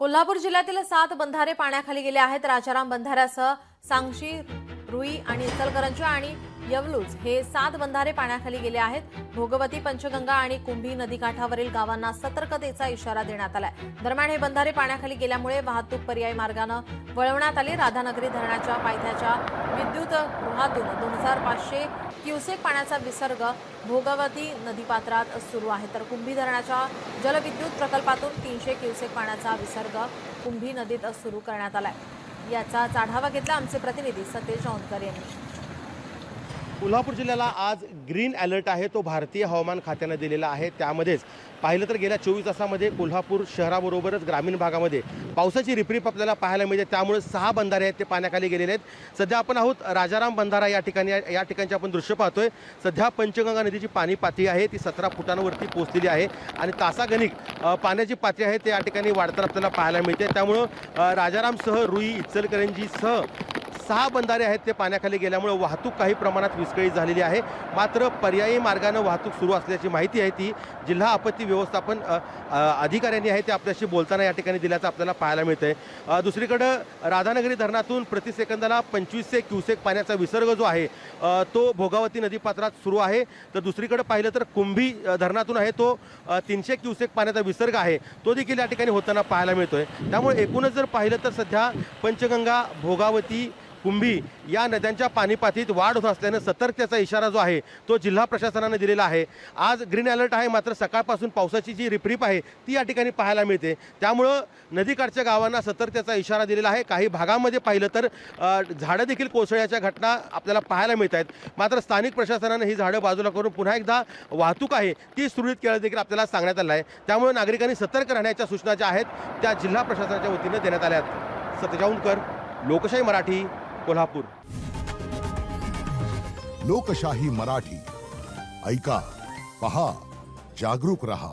कोल्हापूर जिल्ह्यातील 7 बंधारे पाण्याखाली गेले आहेत। राजाराम बंधाऱ्यासह सांगशी, रुई आणि इचलकरंजी आणि यवलूज हे 7 बंधारे पाण्याखाली गेले आहेत। भोगवती, पंचगंगा आणि कुंभी नदीकाठावरील गावांना सतर्कतेचा इशारा देण्यात आलाय। दरम्यान हे बंधारे पाण्याखाली गेल्यामुळे वाहतूक पर्यायी मार्गाने वळवण्यात आली। राधानगरी धरणाच्या पायथ्याच्या विद्युत गृहातून 2500 क्युसेक पाण्याचा विसर्ग भोगवती नदीपात्रात सुरू आहे, तर कुंभी धरणाच्या जलविद्युत प्रकल्पातून 300 क्युसेक पाण्याचा विसर्ग कुंभी नदीत सुरू करण्यात आलाय। याचा आढावा घेतला आमचे प्रतिनिधी सतेज औंधकर यांनी। कोल्हापूर जिल्ह्याला आज ग्रीन अलर्ट आहे, तो भारतीय हवामान खात्याने दिलेला आहे। त्यामध्येच पाहिलं तर गेल्या 24 तासामध्ये कोल्हापूर शहराबरोबरच ग्रामीण भागामध्ये पावसाची रिपरिप आपल्याला पाहायला मिळते। त्यामुळे 6 बंधारे आहेत ते पाण्याखाली गेलेले आहेत। सध्या आपण आहोत राजाराम बंधारा या ठिकाणचे आपण दृश्य पाहतोय। सध्या पंचगंगा नदीची पाणी पातळी आहे ती 17 फुटांवरती पोहोचलेली आहे आणि तासागणिक पाण्याची पातळी आहे ते या ठिकाणी वाढताना आपल्याला पाहायला मिळते। त्यामुळे राजारामसह रुई, इचलकरंजीसह 6 बंधारे आहेत ते पाण्याखाली गेल्यामुळे वाहतूक काही प्रमाणात विस्कळीत झालेली आहे। मात्र पर्यायी मार्गाने वाहतूक सुरू असल्याची माहिती आहे ती जिल्हा आपत्ती व्यवस्थापन अधिकाऱ्यांनी आहे ते आपल्याशी बोलताना या ठिकाणी दिल्याचं आपल्याला पाहायला मिळतंय। दुसरीकडे राधानगरी धरणातून प्रति सेकंदाला 2500 क्युसेक पाण्याचा विसर्ग जो आहे तो भोगावती नदीपात्रात सुरू आहे। तर दुसरीकडे पाहिलं तर कुंभी धरणातून आहे तो 300 क्युसेक पाण्याचा विसर्ग आहे तो देखील या ठिकाणी होताना पाहायला मिळतोय। त्यामुळे एकूणच जर पाहिलं तर सध्या पंचगंगा, भोगावती, कुंभी या नद्यांच्या पाणी पातळीत वाढ होत असल्याने सतर्कतेचा इशारा जो आहे तो जिल्हा प्रशासनाने दिलेला आहे। आज ग्रीन अलर्ट आहे, मात्र सकाळपासून पावसाची जी रिपरिप आहे ती या ठिकाणी पाहायला मिळते। त्यामुळं नदीकाठच्या गावांना सतर्कतेचा इशारा दिलेला आहे। काही भागामध्ये पाहिलं तर झाडं देखील कोसळण्याच्या घटना आपल्याला पाहायला मिळत आहेत। मात्र स्थानिक प्रशासनाने ही झाडं बाजूला करून पुन्हा एकदा वाहतूक आहे ती सुरळीत केल्याचं देखील आपल्याला सांगण्यात आलं आहे। त्यामुळे नागरिकांनी सतर्क राहण्याच्या सूचना ज्या आहेत त्या जिल्हा प्रशासनाच्या वतीने देण्यात आल्या आहेत। सतेज औंधकर, लोकशाही मराठी, कोल्हापूर। लोकशाही मराठी ऐका, पहा, जागरूक रहा।